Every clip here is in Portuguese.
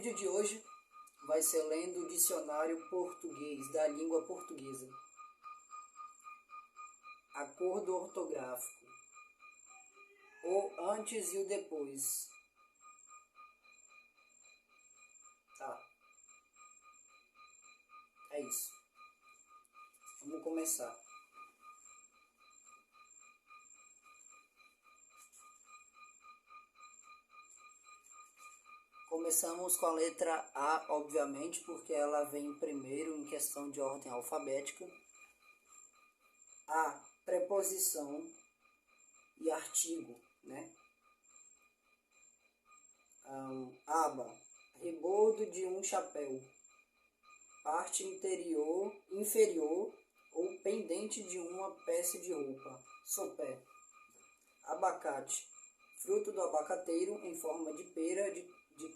vídeo de hoje vai ser lendo o dicionário português da língua portuguesa. Acordo ortográfico. O antes e o depois. Tá. É isso. Vamos começar. Começamos com a letra A, obviamente, porque ela vem primeiro em questão de ordem alfabética. A, preposição e artigo, né? Aba, rebordo de um chapéu. Parte inferior ou pendente de uma peça de roupa. Sopé. Abacate, fruto do abacateiro em forma de pera de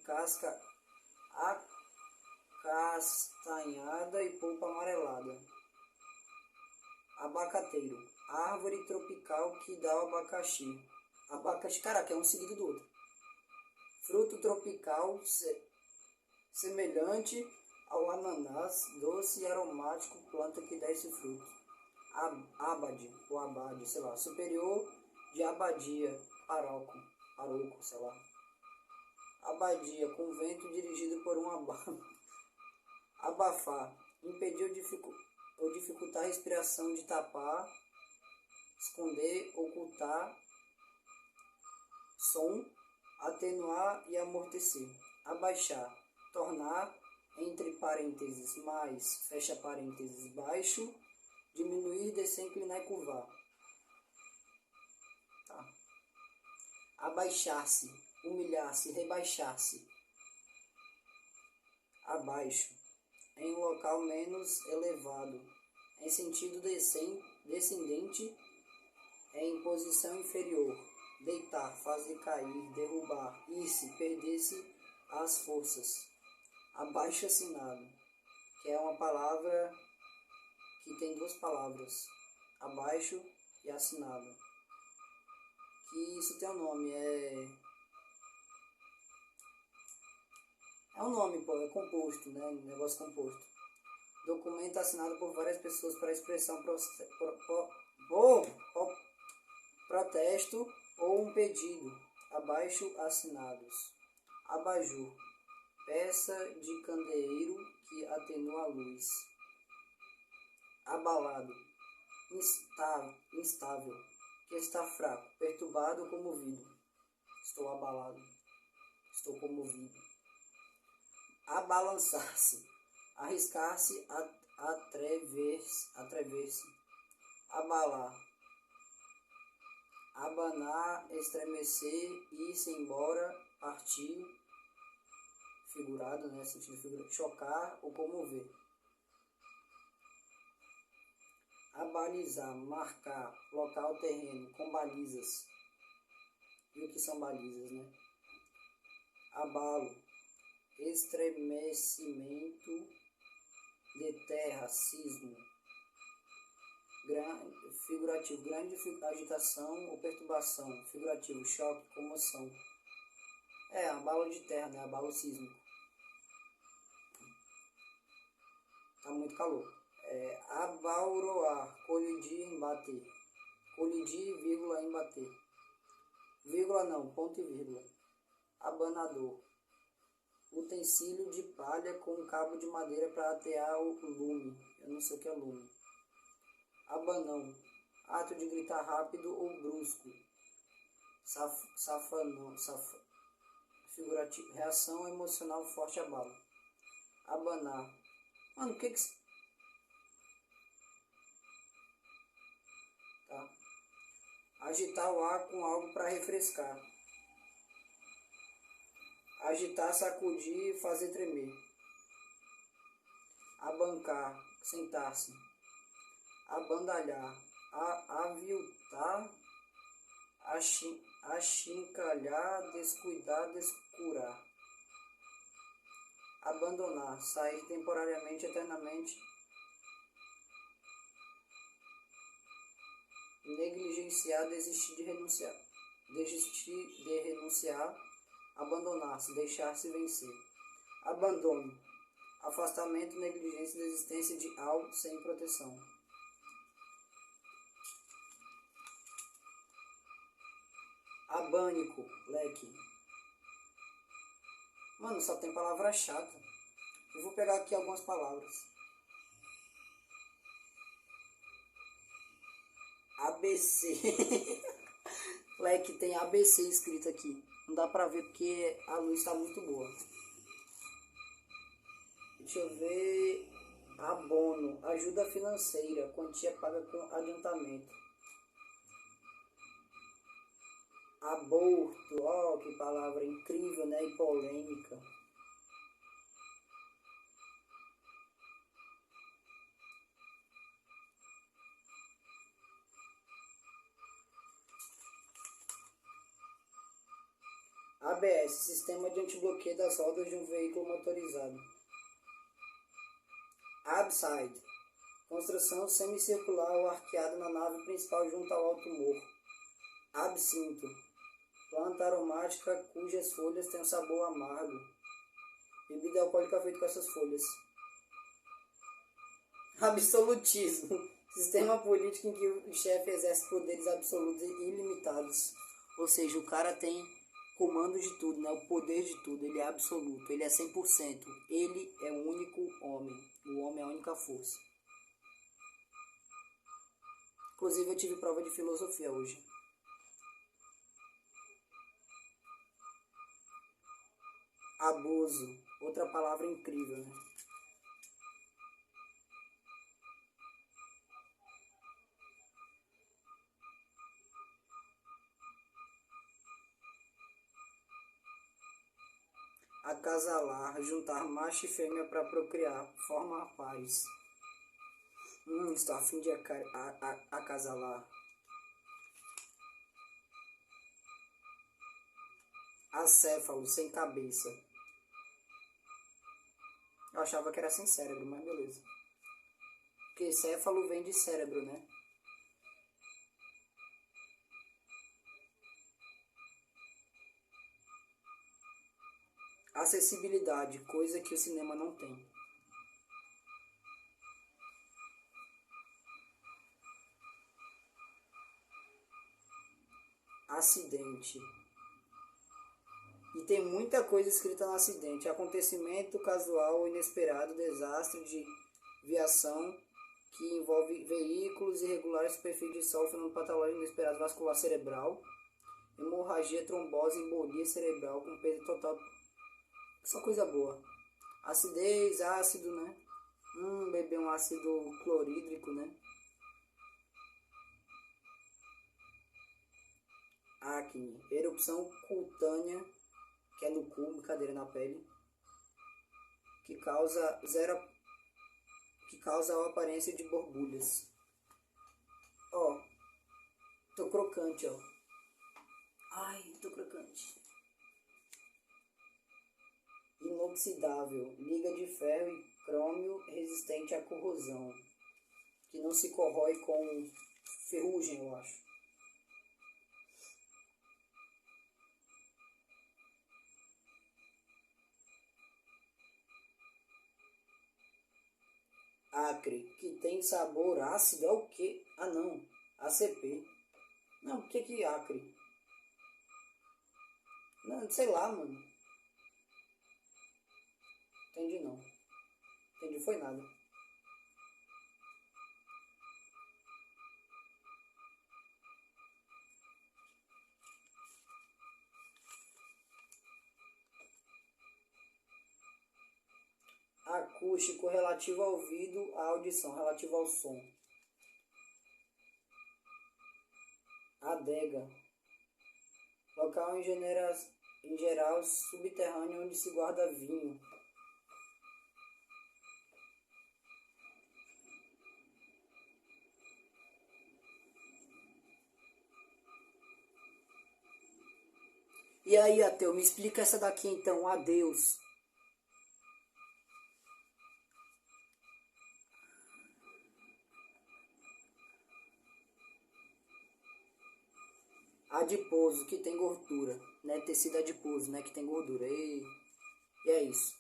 casca acastanhada e polpa amarelada. Abacateiro, árvore tropical que dá o abacaxi. Abacaxi, caraca, é um seguido do outro. Fruto tropical semelhante ao ananás, doce e aromático, planta que dá esse fruto. Abade, ou abade, sei lá, superior de abadia, paroco, sei lá. Abadia, convento dirigido por um abafar, impedir ou dificultar a respiração, de tapar, esconder, ocultar, som, atenuar e amortecer. Abaixar, tornar, entre parênteses, mais, fecha parênteses, baixo, diminuir, descer, inclinar e curvar. Tá. Abaixar-se, humilhar-se, rebaixar-se. Abaixo, em um local menos elevado, em sentido descendente, em posição inferior. Deitar, fazer cair, derrubar, ir-se, perder-se as forças. Abaixo assinado, que é uma palavra que tem duas palavras, abaixo e assinado. Que isso tem um nome, é um nome, pô, é composto, né? Negócio composto. Documento assinado por várias pessoas para expressão protesto ou um pedido. Abaixo assinados. Abajur, peça de candeeiro que atenua a luz. Abalado, instável, que está fraco, perturbado ou comovido. Estou abalado, estou comovido. Abalançar-se, arriscar-se, atrever-se. Abalar, abanar, estremecer, ir-se embora, partir, figurado, né, sentido figurado, chocar ou comover. Abalizar, marcar, local, terreno, com balizas. E o que são balizas, né? Abalo, estremecimento de terra, sismo. Figurativo, grande agitação ou perturbação. Figurativo, choque, comoção. Abalo de terra, né? Abalo sísmico. Tá muito calor. Abauroar, colidir, embater. Colidir, vírgula, embater. Vírgula não, ponto e vírgula. Abanador, utensílio de palha com cabo de madeira para atear o lume. Eu não sei o que é lume. Abanão, ato de gritar rápido ou brusco. Figurativo, reação emocional forte abalo. Abanar. Mano, o que que... Tá. Agitar o ar com algo para refrescar. Agitar, sacudir, fazer tremer. Abancar, sentar-se. Abandalhar, aviltar, achincalhar, descuidar, descurar. Abandonar, sair temporariamente, eternamente. Negligenciar, desistir de renunciar. Abandonar-se, deixar-se vencer. Abandono, afastamento, negligência, desistência de algo sem proteção. Abânico, leque. Mano, só tem palavra chata. Eu vou pegar aqui algumas palavras. ABC. Leque, tem ABC escrito aqui. Não dá pra ver porque a luz está muito boa. Deixa eu ver. Abono, ajuda financeira, quantia paga com adiantamento. Aborto, ó, que palavra incrível, né? E polêmica. ABS, sistema de antibloqueio das rodas de um veículo motorizado. Abside, construção semicircular ou arqueada na nave principal junto ao alto morro. Absinto, planta aromática cujas folhas têm um sabor amargo. Bebida alcoólica feita com essas folhas. Absolutismo, sistema político em que o chefe exerce poderes absolutos e ilimitados. Ou seja, o cara tem comando de tudo, né? O poder de tudo, ele é absoluto, ele é 100%. Ele é o único homem, o homem é a única força. Inclusive eu tive prova de filosofia hoje. Abuso, outra palavra incrível, né? Acasalar, juntar macho e fêmea para procriar, formar pares. Estou a fim de acasalar. Acéfalo, sem cabeça. Eu achava que era sem cérebro, mas beleza. Porque céfalo vem de cérebro, né? Acessibilidade, coisa que o cinema não tem. Acidente. E tem muita coisa escrita no acidente. Acontecimento casual ou inesperado, desastre de viação que envolve veículos irregulares, perfil de sol, fenômeno patológico inesperado vascular cerebral, hemorragia, trombose, embolia cerebral com perda total. Só coisa boa. Acidez, ácido, né? Beber um ácido clorídrico, né? Acne, erupção cutânea, que é no cu, brincadeira na pele, que causa a aparência de borbulhas. Ó, tô crocante, ó. Ai, tô crocante. Inoxidável, liga de ferro e crômio resistente à corrosão, que não se corrói com ferrugem, eu acho. Acre, que tem sabor ácido, é o que? Ah não, ACP. Não, o que é acre? Não, sei lá, mano. Entendi não. Entendi foi nada. Acústico, relativo ao ouvido, à audição, relativo ao som. Adega, local em geral subterrâneo onde se guarda vinho. E aí, ateu, me explica essa daqui então, adeus. Adiposo, que tem gordura, né? Tecido adiposo, né? Que tem gordura. E é isso.